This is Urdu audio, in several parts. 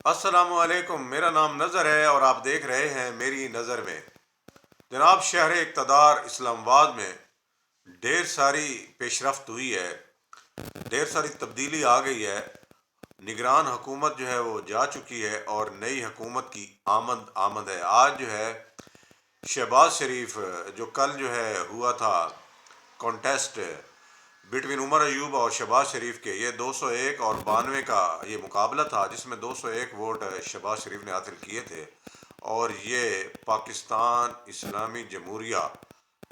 السلام علیکم، میرا نام نظر ہے اور آپ دیکھ رہے ہیں میری نظر میں۔ جناب، شہر اقتدار اسلام آباد میں ڈھیر ساری پیش رفت ہوئی ہے، ڈھیر ساری تبدیلی آ گئی ہے۔ نگران حکومت جو ہے وہ جا چکی ہے اور نئی حکومت کی آمد آمد ہے۔ آج جو ہے شہباز شریف، جو کل جو ہے ہوا تھا کانٹیسٹ بٹوین عمر ایوب اور شہباز شریف کے، یہ 201 اور 92 کا یہ مقابلہ تھا، جس میں 201 ووٹ شہباز شریف نے حاصل کیے تھے اور یہ پاکستان اسلامی جمہوریہ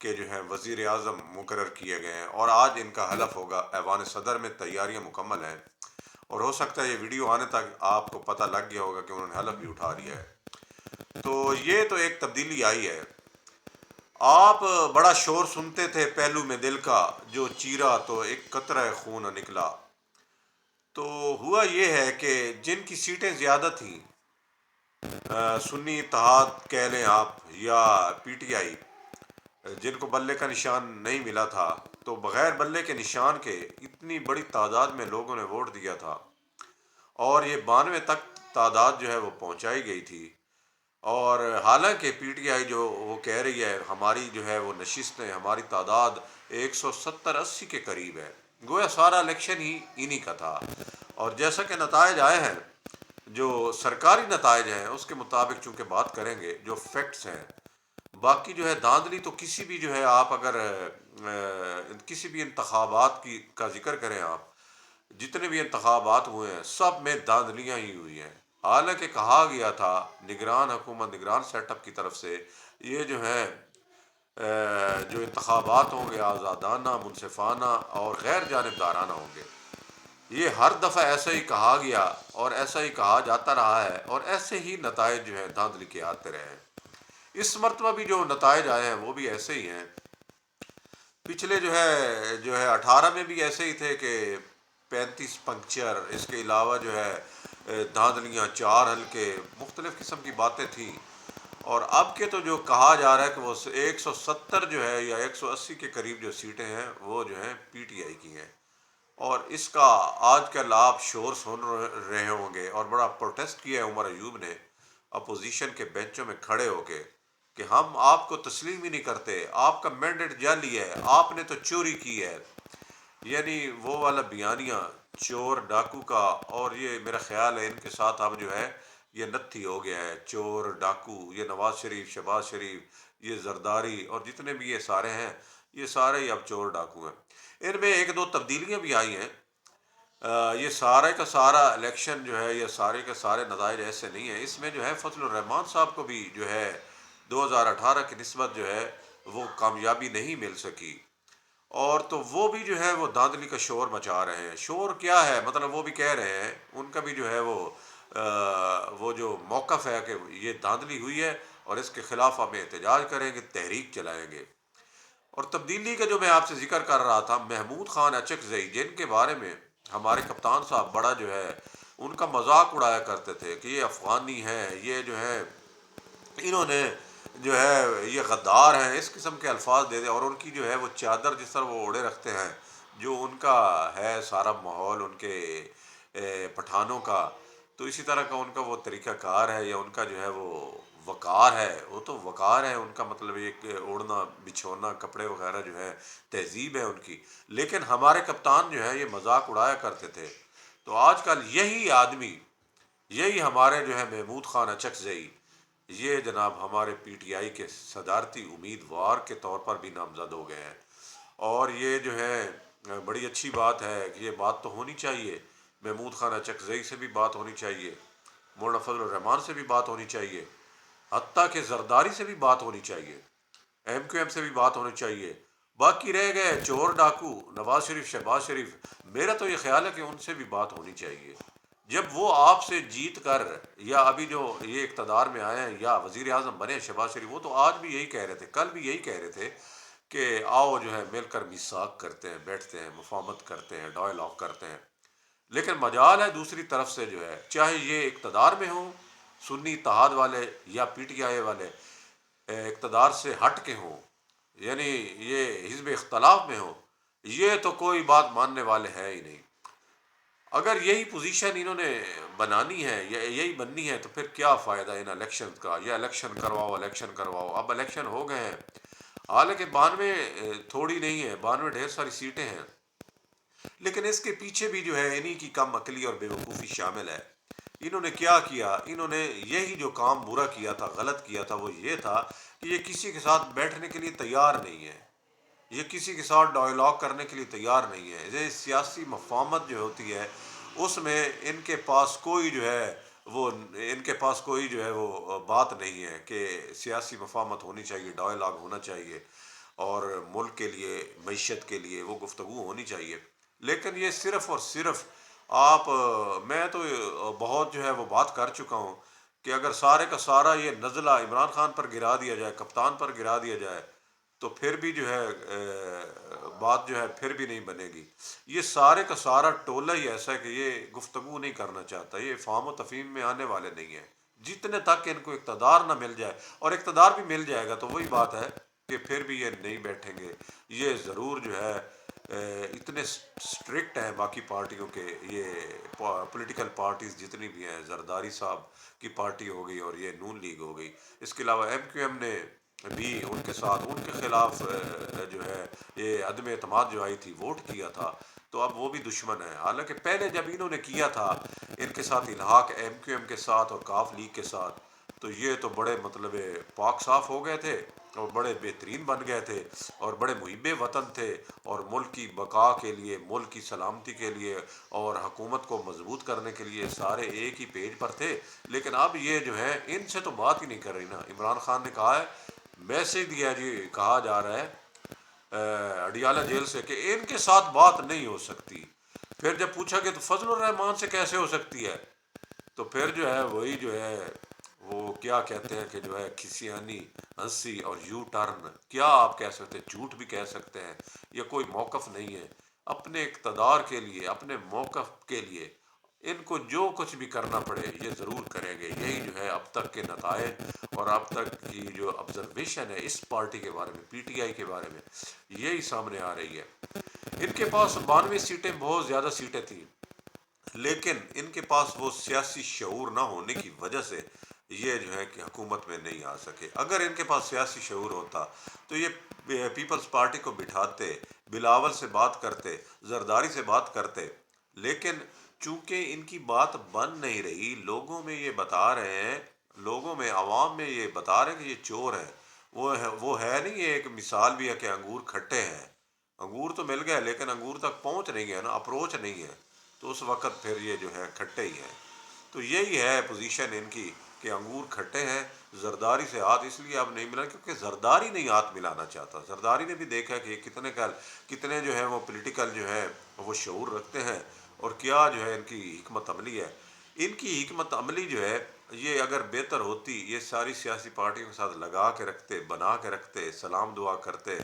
کے جو ہیں وزیر اعظم مقرر کیے گئے ہیں، اور آج ان کا حلف ہوگا ایوان صدر میں۔ تیاریاں مکمل ہیں اور ہو سکتا ہے یہ ویڈیو آنے تک آپ کو پتہ لگ گیا ہوگا کہ انہوں نے حلف بھی اٹھا لیا ہے۔ تو یہ تو ایک تبدیلی آئی ہے۔ آپ بڑا شور سنتے تھے پہلو میں دل کا، جو چیرا تو ایک قطرہ خون نکلا۔ تو ہوا یہ ہے کہ جن کی سیٹیں زیادہ تھیں، سنی اتحاد کہہ لیں آپ یا پی ٹی آئی، جن کو بلے کا نشان نہیں ملا تھا، تو بغیر بلے کے نشان کے اتنی بڑی تعداد میں لوگوں نے ووٹ دیا تھا اور یہ 92 تک تعداد جو ہے وہ پہنچائی گئی تھی۔ اور حالانکہ پی ٹی آئی جو وہ کہہ رہی ہے ہماری جو ہے وہ نشستیں، ہماری تعداد 170-80 کے قریب ہے، گویا سارا الیکشن ہی انہی کا تھا۔ اور جیسا کہ نتائج آئے ہیں، جو سرکاری نتائج ہیں اس کے مطابق چونکہ بات کریں گے، جو فیکٹس ہیں، باقی جو ہے دھاندلی تو کسی بھی جو ہے آپ اگر کسی بھی انتخابات کی کا ذکر کریں، آپ جتنے بھی انتخابات ہوئے ہیں سب میں دھاندلیاں ہی ہوئی ہیں۔ حالانکہ کہا گیا تھا نگران حکومت، نگران سیٹ اپ کی طرف سے، یہ جو ہے جو انتخابات ہوں گے آزادانہ، منصفانہ اور غیر جانبدارانہ ہوں گے۔ یہ ہر دفعہ ایسا ہی کہا گیا اور ایسا ہی کہا جاتا رہا ہے اور ایسے ہی نتائج جو ہے دھاندلی کے آتے رہے ہیں۔ اس مرتبہ بھی جو نتائج آئے ہیں وہ بھی ایسے ہی ہیں۔ پچھلے جو ہے 18 میں بھی ایسے ہی تھے کہ 35 پنکچر، اس کے علاوہ جو ہے دھاندلیاں، 4 حلقے، مختلف قسم کی باتیں تھیں۔ اور اب کے تو جو کہا جا رہا ہے کہ وہ 170 جو ہے یا 180 کے قریب جو سیٹیں ہیں وہ جو ہیں پی ٹی آئی کی ہیں۔ اور اس کا آج کل آپ شور سن رہے ہوں گے، اور بڑا پروٹیسٹ کیا ہے عمر ایوب نے اپوزیشن کے بینچوں میں کھڑے ہو کے کہ ہم آپ کو تسلیم ہی نہیں کرتے، آپ کا مینڈیٹ جعلی ہے، آپ نے تو چوری کی ہے۔ یعنی وہ والا بیانیہ چور ڈاکو کا، اور یہ میرا خیال ہے ان کے ساتھ اب جو ہے یہ نتھی ہو گیا ہے، چور ڈاکو، یہ نواز شریف، شہباز شریف، یہ زرداری اور جتنے بھی یہ سارے ہیں، یہ سارے ہی اب چور ڈاکو ہیں۔ ان میں ایک دو تبدیلیاں بھی آئی ہیں۔ یہ سارے کا سارا الیکشن جو ہے، یہ سارے کے سارے نتائج ایسے نہیں ہیں۔ اس میں جو ہے فضل الرحمان صاحب کو بھی جو ہے 2018 کی نسبت جو ہے وہ کامیابی نہیں مل سکی، اور تو وہ بھی جو ہے وہ دھاندلی کا شور مچا رہے ہیں۔ شور کیا ہے مطلب، وہ بھی کہہ رہے ہیں، ان کا بھی جو ہے وہ جو موقف ہے کہ یہ دھاندلی ہوئی ہے اور اس کے خلاف ہم احتجاج کریں گے، تحریک چلائیں گے۔ اور تبدیلی کا جو میں آپ سے ذکر کر رہا تھا، محمود خان اچکزئی، جن کے بارے میں ہمارے کپتان صاحب بڑا جو ہے ان کا مذاق اڑایا کرتے تھے کہ یہ افغانی ہیں، یہ جو ہے انہوں نے جو ہے یہ غدار ہیں، اس قسم کے الفاظ دے دے، اور ان کی جو ہے وہ چادر جس طرح وہ اوڑے رکھتے ہیں، جو ان کا ہے سارا ماحول ان کے پٹھانوں کا، تو اسی طرح کا ان کا وہ طریقہ کار ہے یا ان کا جو ہے وہ وقار ہے، وہ تو وقار ہے ان کا، مطلب یہ کہ اوڑھنا بچھونا کپڑے وغیرہ جو ہے تہذیب ہے ان کی۔ لیکن ہمارے کپتان جو ہے یہ مذاق اڑایا کرتے تھے۔ تو آج کل یہی آدمی، یہی ہمارے جو ہے محمود خان اچکزئی، یہ جناب ہمارے پی ٹی آئی کے صدارتی امیدوار کے طور پر بھی نامزد ہو گئے ہیں۔ اور یہ جو ہے بڑی اچھی بات ہے کہ یہ بات تو ہونی چاہیے، محمود خان اچکزئی سے بھی بات ہونی چاہیے، مولانا فضل الرحمان سے بھی بات ہونی چاہیے، حتیٰ کہ زرداری سے بھی بات ہونی چاہیے، ایم کیو ایم سے بھی بات ہونی چاہیے۔ باقی رہ گئے چور ڈاکو نواز شریف، شہباز شریف، میرا تو یہ خیال ہے کہ ان سے بھی بات ہونی چاہیے۔ جب وہ آپ سے جیت کر، یا ابھی جو یہ اقتدار میں آئے ہیں یا وزیر اعظم بنے شہباز شریف، وہ تو آج بھی یہی کہہ رہے تھے، کل بھی یہی کہہ رہے تھے کہ آؤ جو ہے مل کر میثاق کرتے ہیں، بیٹھتے ہیں، مفاہمت کرتے ہیں، ڈائلاگ کرتے ہیں۔ لیکن مجال ہے دوسری طرف سے جو ہے، چاہے یہ اقتدار میں ہوں سنی اتحاد والے یا پی ٹی آئی والے، اقتدار سے ہٹ کے ہوں، یعنی یہ حزب اختلاف میں ہوں، یہ تو کوئی بات ماننے والے ہیں ہی نہیں۔ اگر یہی پوزیشن انہوں نے بنانی ہے یا یہی بننی ہے تو پھر کیا فائدہ ان الیکشن کا، یا الیکشن کرواؤ الیکشن کرواؤ. اب الیکشن ہو گئے ہیں، حالانکہ 92 تھوڑی نہیں ہے، 92 ڈھیر ساری سیٹیں ہیں، لیکن اس کے پیچھے بھی جو ہے انہی کی کم عقلی اور بے وقوفی شامل ہے. انہوں نے کیا کیا؟ انہوں نے یہی جو کام برا کیا تھا، غلط کیا تھا، وہ یہ تھا کہ یہ کسی کے ساتھ بیٹھنے کے لیے تیار نہیں ہے، یہ کسی کے ساتھ ڈائلاگ کرنے کے لیے تیار نہیں ہے. یہ سیاسی مفاہمت جو ہوتی ہے اس میں ان کے پاس کوئی جو ہے وہ ان کے پاس کوئی جو ہے وہ بات نہیں ہے کہ سیاسی مفاہمت ہونی چاہیے، ڈائلاگ ہونا چاہیے، اور ملک کے لیے، معیشت کے لیے وہ گفتگو ہونی چاہیے. لیکن یہ صرف اور صرف آپ میں تو بہت جو ہے وہ بات کر چکا ہوں کہ اگر سارے کا سارا یہ نزلہ عمران خان پر گرا دیا جائے، کپتان پر گرا دیا جائے، تو پھر بھی جو ہے بات جو ہے پھر بھی نہیں بنے گی. یہ سارے کا سارا ٹولہ ہی ایسا ہے کہ یہ گفتگو نہیں کرنا چاہتا، یہ فہم و تفہیم میں آنے والے نہیں ہیں. جتنے تک ان کو اقتدار نہ مل جائے، اور اقتدار بھی مل جائے گا تو وہی بات ہے کہ پھر بھی یہ نہیں بیٹھیں گے. یہ ضرور جو ہے اتنے اسٹرکٹ ہیں باقی پارٹیوں کے، یہ پولیٹیکل پارٹیز جتنی بھی ہیں، زرداری صاحب کی پارٹی ہو گئی اور یہ نون لیگ ہو گئی، اس کے علاوہ ایم کیو ایم نے بھی ان کے ساتھ، ان کے خلاف جو ہے یہ عدم اعتماد جو آئی تھی، ووٹ کیا تھا، تو اب وہ بھی دشمن ہے. حالانکہ پہلے جب انہوں نے کیا تھا ان کے ساتھ الحاق ایم کیو ایم کے ساتھ اور کاف لیگ کے ساتھ، تو یہ تو بڑے مطلب پاک صاف ہو گئے تھے اور بڑے بہترین بن گئے تھے اور بڑے محب وطن تھے، اور ملک کی بقا کے لیے، ملک کی سلامتی کے لیے اور حکومت کو مضبوط کرنے کے لیے سارے ایک ہی پیج پر تھے. لیکن اب یہ جو ہے ان سے تو بات ہی نہیں کر رہی نا. عمران خان نے کہا ہے، میسج دیا جی، کہا جا رہا ہے اڈیالہ جیل سے کہ ان کے ساتھ بات نہیں ہو سکتی. پھر جب پوچھا کہ تو فضل الرحمان سے کیسے ہو سکتی ہے، تو پھر جو ہے وہی جو ہے وہ کیا کہتے ہیں کہ جو ہے کھسیانی ہنسی اور یو ٹرن، کیا آپ کہہ سکتے ہیں، جھوٹ بھی کہہ سکتے ہیں. یہ کوئی موقف نہیں ہے. اپنے اقتدار کے لیے، اپنے موقف کے لیے ان کو جو کچھ بھی کرنا پڑے یہ ضرور کریں گے. یہی جو ہے اب تک کے نتائج اور اب تک کی جو آبزرویشن ہے اس پارٹی کے بارے میں، پی ٹی آئی کے بارے میں، یہی سامنے آ رہی ہے. ان کے پاس 92 سیٹیں بہت زیادہ سیٹیں تھیں، لیکن ان کے پاس وہ سیاسی شعور نہ ہونے کی وجہ سے یہ جو ہے کہ حکومت میں نہیں آ سکے. اگر ان کے پاس سیاسی شعور ہوتا تو یہ پیپلز پارٹی کو بٹھاتے، بلاول سے بات کرتے، زرداری سے بات کرتے. لیکن چونکہ ان کی بات بن نہیں رہی، لوگوں میں یہ بتا رہے ہیں، لوگوں میں، عوام میں یہ بتا رہے ہیں کہ یہ چور ہے. وہ ہے نہیں. یہ ایک مثال بھی ہے کہ انگور کھٹے ہیں، انگور تو مل گئے لیکن انگور تک پہنچ نہیں گیا نا، اپروچ نہیں ہے، تو اس وقت پھر یہ جو ہے کھٹے ہی ہیں. تو یہی ہے پوزیشن ان کی کہ انگور کھٹے ہیں. زرداری سے ہاتھ اس لیے اب نہیں ملا کیونکہ زرداری نہیں ہاتھ ملانا چاہتا. زرداری نے بھی دیکھا کہ کتنے جو ہے وہ پولیٹیکل جو ہے وہ شعور رکھتے ہیں، اور کیا جو ہے ان کی حکمت عملی ہے. ان کی حکمت عملی جو ہے یہ اگر بہتر ہوتی، یہ ساری سیاسی پارٹیوں کے ساتھ لگا کے رکھتے، بنا کے رکھتے، سلام دعا کرتے،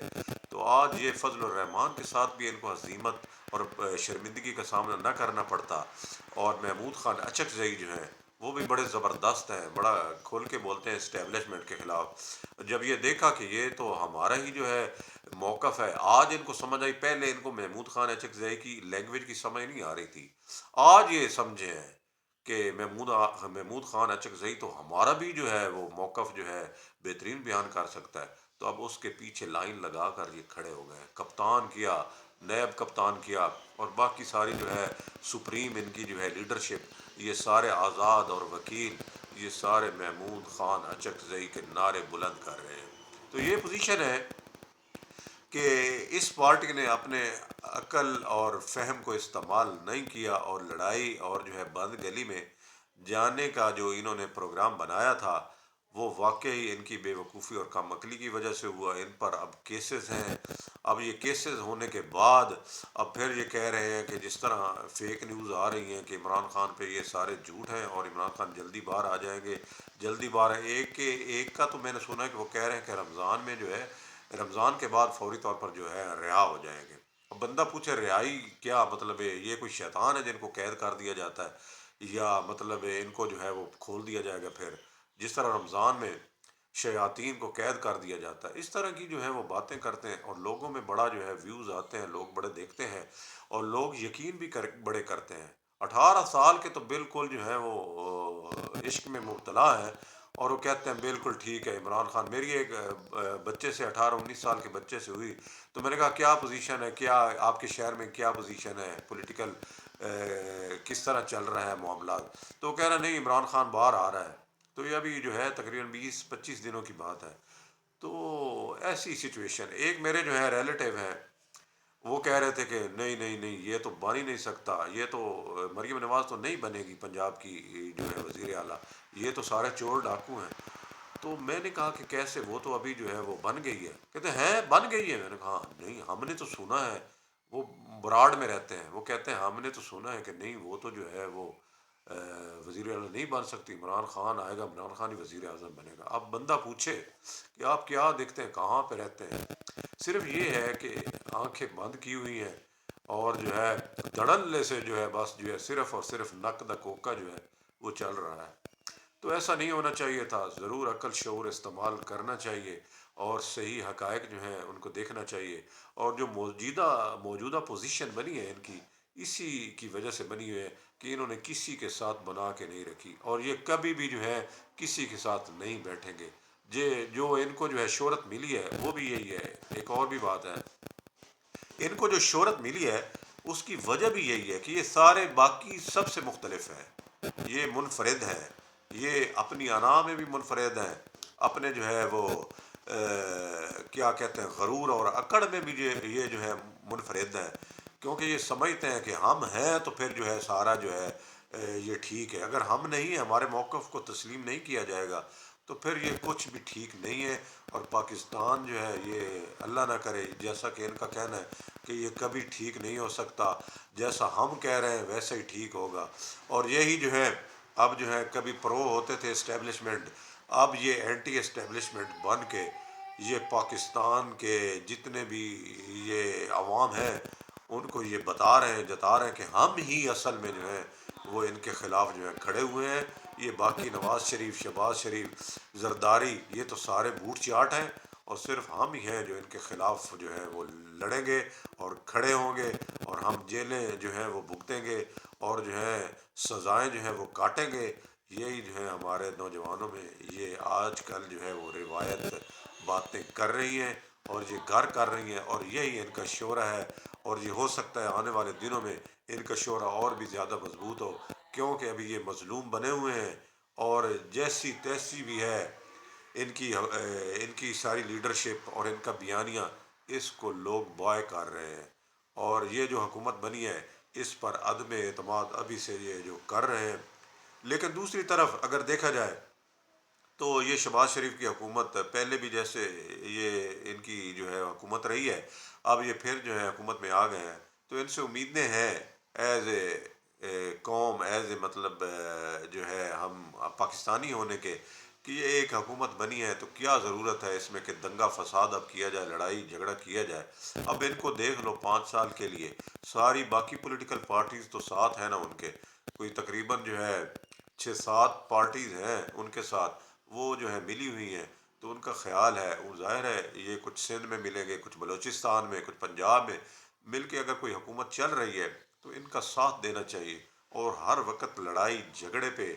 تو آج یہ فضل الرحمان کے ساتھ بھی ان کو ہزیمت اور شرمندگی کا سامنا نہ کرنا پڑتا. اور محمود خان اچک زئی جو ہیں وہ بھی بڑے زبردست ہیں، بڑا کھول کے بولتے ہیں اسٹیبلشمنٹ کے خلاف. جب یہ دیکھا کہ یہ تو ہمارا ہی جو ہے موقف ہے، آج ان کو سمجھ آئی. پہلے ان کو محمود خان اچک زئی کی لینگویج کی سمجھ نہیں آ رہی تھی، آج یہ سمجھے ہیں کہ محمود خان اچک زئی تو ہمارا بھی جو ہے وہ موقف جو ہے بہترین بیان کر سکتا ہے. تو اب اس کے پیچھے لائن لگا کر یہ کھڑے ہو گئے. کپتان کیا، نیب کپتان کیا، اور باقی ساری جو ہے سپریم ان کی جو ہے لیڈرشپ، یہ سارے آزاد اور وکیل، یہ سارے محمود خان اچک زئی کے نعرے بلند کر رہے ہیں. تو یہ پوزیشن ہے کہ اس پارٹی نے اپنے عقل اور فہم کو استعمال نہیں کیا، اور لڑائی اور جو ہے بند گلی میں جانے کا جو انہوں نے پروگرام بنایا تھا وہ واقعی ان کی بے وقوفی اور کم عقلی کی وجہ سے ہوا. ان پر اب کیسز ہیں. اب یہ کیسز ہونے کے بعد اب پھر یہ کہہ رہے ہیں کہ جس طرح فیک نیوز آ رہی ہیں کہ عمران خان پہ یہ سارے جھوٹ ہیں اور عمران خان جلدی باہر آ جائیں گے، جلدی باہر. ایک کا تو میں نے سنا ہے کہ وہ کہہ رہے ہیں کہ رمضان میں جو ہے، رمضان کے بعد فوری طور پر جو ہے رہا ہو جائیں گے. اب بندہ پوچھے رہائی کیا مطلب ہے؟ یہ کوئی شیطان ہے جن کو قید کر دیا جاتا ہے، یا مطلب ان کو جو ہے وہ کھول دیا جائے گا پھر جس طرح رمضان میں شیاطین کو قید کر دیا جاتا ہے؟ اس طرح کی جو ہے وہ باتیں کرتے ہیں، اور لوگوں میں بڑا جو ہے ویوز آتے ہیں، لوگ بڑے دیکھتے ہیں، اور لوگ یقین بھی بڑے کرتے ہیں. 18 سال کے تو بالکل جو ہے وہ عشق میں مبتلا ہیں، اور وہ کہتے ہیں بالکل ٹھیک ہے عمران خان۔ میری ایک بچے سے 18 19 سال کے بچے سے ہوئی، تو میں نے کہا کیا پوزیشن ہے، کیا آپ کے شہر میں کیا پوزیشن ہے پولیٹیکل، کس طرح چل رہا ہے معاملات؟ تو وہ کہہ رہا نہیں عمران خان باہر آ رہا ہے۔ تو یہ ابھی جو ہے تقریباً 20 25 دنوں کی بات ہے۔ تو ایسی سچویشن، ایک میرے جو ہے ریلیٹیو ہیں، وہ کہہ رہے تھے کہ نہیں نہیں نہیں یہ تو بن ہی نہیں سکتا، یہ تو مریم نواز تو نہیں بنے گی پنجاب کی جو ہے وزیر اعلیٰ، یہ تو سارے چور ڈاکو ہیں۔ تو میں نے کہا کہ کیسے، وہ تو ابھی جو ہے وہ بن گئی ہے۔ کہتے ہیں بن گئی ہے؟ میں نے کہا "ہاں، نہیں ہم نے تو سنا ہے"، وہ براڈ میں رہتے ہیں، وہ کہتے ہیں ہم نے تو سنا ہے کہ نہیں وہ تو جو ہے وہ وزیر اعلیٰ نہیں بن سکتی، عمران خان آئے گا، عمران خان ہی وزیر اعظم بنے گا۔ اب بندہ پوچھے کہ آپ کیا دیکھتے ہیں، کہاں پہ رہتے ہیں؟ صرف یہ ہے کہ آنکھیں بند کی ہوئی ہیں، اور جو ہے دھڑلے سے جو ہے بس جو ہے صرف اور صرف نک دا کوکا جو ہے وہ چل رہا ہے۔ تو ایسا نہیں ہونا چاہیے تھا، ضرور عقل شعور استعمال کرنا چاہیے، اور صحیح حقائق جو ہیں ان کو دیکھنا چاہیے۔ اور جو موجودہ پوزیشن بنی ہے ان کی، اسی کی وجہ سے بنی ہوئی ہے کہ انہوں نے کسی کے ساتھ بنا کے نہیں رکھی، اور یہ کبھی بھی جو ہے کسی کے ساتھ نہیں بیٹھیں گے۔ جو ان کو جو ہے شہرت ملی ہے وہ بھی یہی ہے۔ ایک اور بھی بات ہے، ان کو جو شہرت ملی ہے اس کی وجہ بھی یہی ہے کہ یہ سارے باقی سب سے مختلف ہیں، یہ منفرد ہیں، یہ اپنی انا میں بھی منفرد ہیں، اپنے جو ہے وہ کیا کہتے ہیں غرور اور اکڑ میں بھی یہ جو ہے منفرد ہیں، کیونکہ یہ سمجھتے ہیں کہ ہم ہیں تو پھر جو ہے سارا جو ہے یہ ٹھیک ہے، اگر ہم نہیں ہمارے موقف کو تسلیم نہیں کیا جائے گا تو پھر یہ کچھ بھی ٹھیک نہیں ہے۔ اور پاکستان جو ہے یہ اللہ نہ کرے، جیسا کہ ان کا کہنا ہے کہ یہ کبھی ٹھیک نہیں ہو سکتا، جیسا ہم کہہ رہے ہیں ویسا ہی ٹھیک ہوگا۔ اور یہی جو ہے اب جو ہے کبھی پرو ہوتے تھے اسٹیبلشمنٹ، اب یہ اینٹی اسٹیبلشمنٹ بن کے یہ پاکستان کے جتنے بھی یہ عوام ہیں ان کو یہ بتا رہے ہیں، جتا رہے ہیں کہ ہم ہی اصل میں جو ہے وہ ان کے خلاف جو ہے کھڑے ہوئے ہیں۔ یہ باقی نواز شریف، شہباز شریف، زرداری، یہ تو سارے بوٹ چاٹ ہیں، اور صرف ہم ہی ہیں جو ان کے خلاف جو ہے وہ لڑیں گے اور کھڑے ہوں گے، اور ہم جیلیں جو ہیں وہ بھگتیں گے، اور جو ہے سزائیں جو ہیں وہ کاٹیں گے۔ یہی جو ہے ہمارے نوجوانوں میں یہ آج کل جو ہے وہ روایت باتیں کر رہی ہیں، اور یہ گھر کر رہی ہیں، اور یہی ان کا شعرہ ہے۔ اور یہ ہو سکتا ہے آنے والے دنوں میں ان کا شعرہ اور بھی زیادہ مضبوط ہو، کیونکہ ابھی یہ مظلوم بنے ہوئے ہیں، اور جیسی تیسی بھی ہے ان کی ساری لیڈرشپ اور ان کا بیانیہ، اس کو لوگ بوائے کر رہے ہیں، اور یہ جو حکومت بنی ہے اس پر عدم اعتماد ابھی سے یہ جو کر رہے ہیں۔ لیکن دوسری طرف اگر دیکھا جائے تو یہ شہباز شریف کی حکومت پہلے بھی جیسے یہ ان کی جو ہے حکومت رہی ہے، اب یہ پھر جو ہے حکومت میں آ گئے ہیں، تو ان سے امیدیں ہیں ایز اے قوم، ایز اے مطلب جو ہے ہم پاکستانی ہونے کے، کہ یہ ایک حکومت بنی ہے تو کیا ضرورت ہے اس میں کہ دنگا فساد اب کیا جائے، لڑائی جھگڑا کیا جائے۔ اب ان کو دیکھ لو 5 سال کے لیے ساری باقی پولیٹیکل پارٹیز تو ساتھ ہیں نا ان کے، کوئی تقریباً جو ہے 6 7 پارٹیز ہیں ان کے ساتھ، وہ جو ہے ملی ہوئی ہیں، تو ان کا خیال ہے، وہ ظاہر ہے یہ کچھ سندھ میں ملیں گے، کچھ بلوچستان میں، کچھ پنجاب میں مل کے اگر کوئی حکومت چل رہی ہے تو ان کا ساتھ دینا چاہیے، اور ہر وقت لڑائی جھگڑے پہ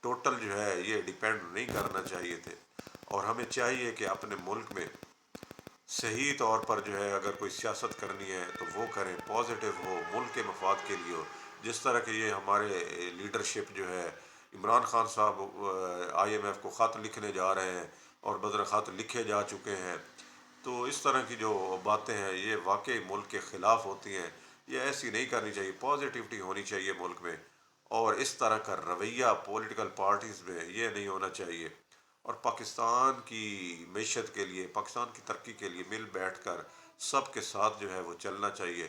ٹوٹل جو ہے یہ ڈیپینڈ نہیں کرنا چاہیے تھے۔ اور ہمیں چاہیے کہ اپنے ملک میں صحیح طور پر جو ہے اگر کوئی سیاست کرنی ہے تو وہ کریں، پازیٹیو ہو، ملک کے مفاد کے لیے ہو، جس طرح کہ یہ ہمارے لیڈرشپ جو ہے عمران خان صاحب IMF کو خط لکھنے جا رہے ہیں، اور بدر خط لکھے جا چکے ہیں، تو اس طرح کی جو باتیں ہیں یہ واقعی ملک کے خلاف ہوتی ہیں، یہ ایسی نہیں کرنی چاہیے، پازیٹیوٹی ہونی چاہیے ملک میں، اور اس طرح کا رویہ پولیٹیکل پارٹیز میں یہ نہیں ہونا چاہیے۔ اور پاکستان کی معیشت کے لیے، پاکستان کی ترقی کے لیے مل بیٹھ کر سب کے ساتھ جو ہے وہ چلنا چاہیے،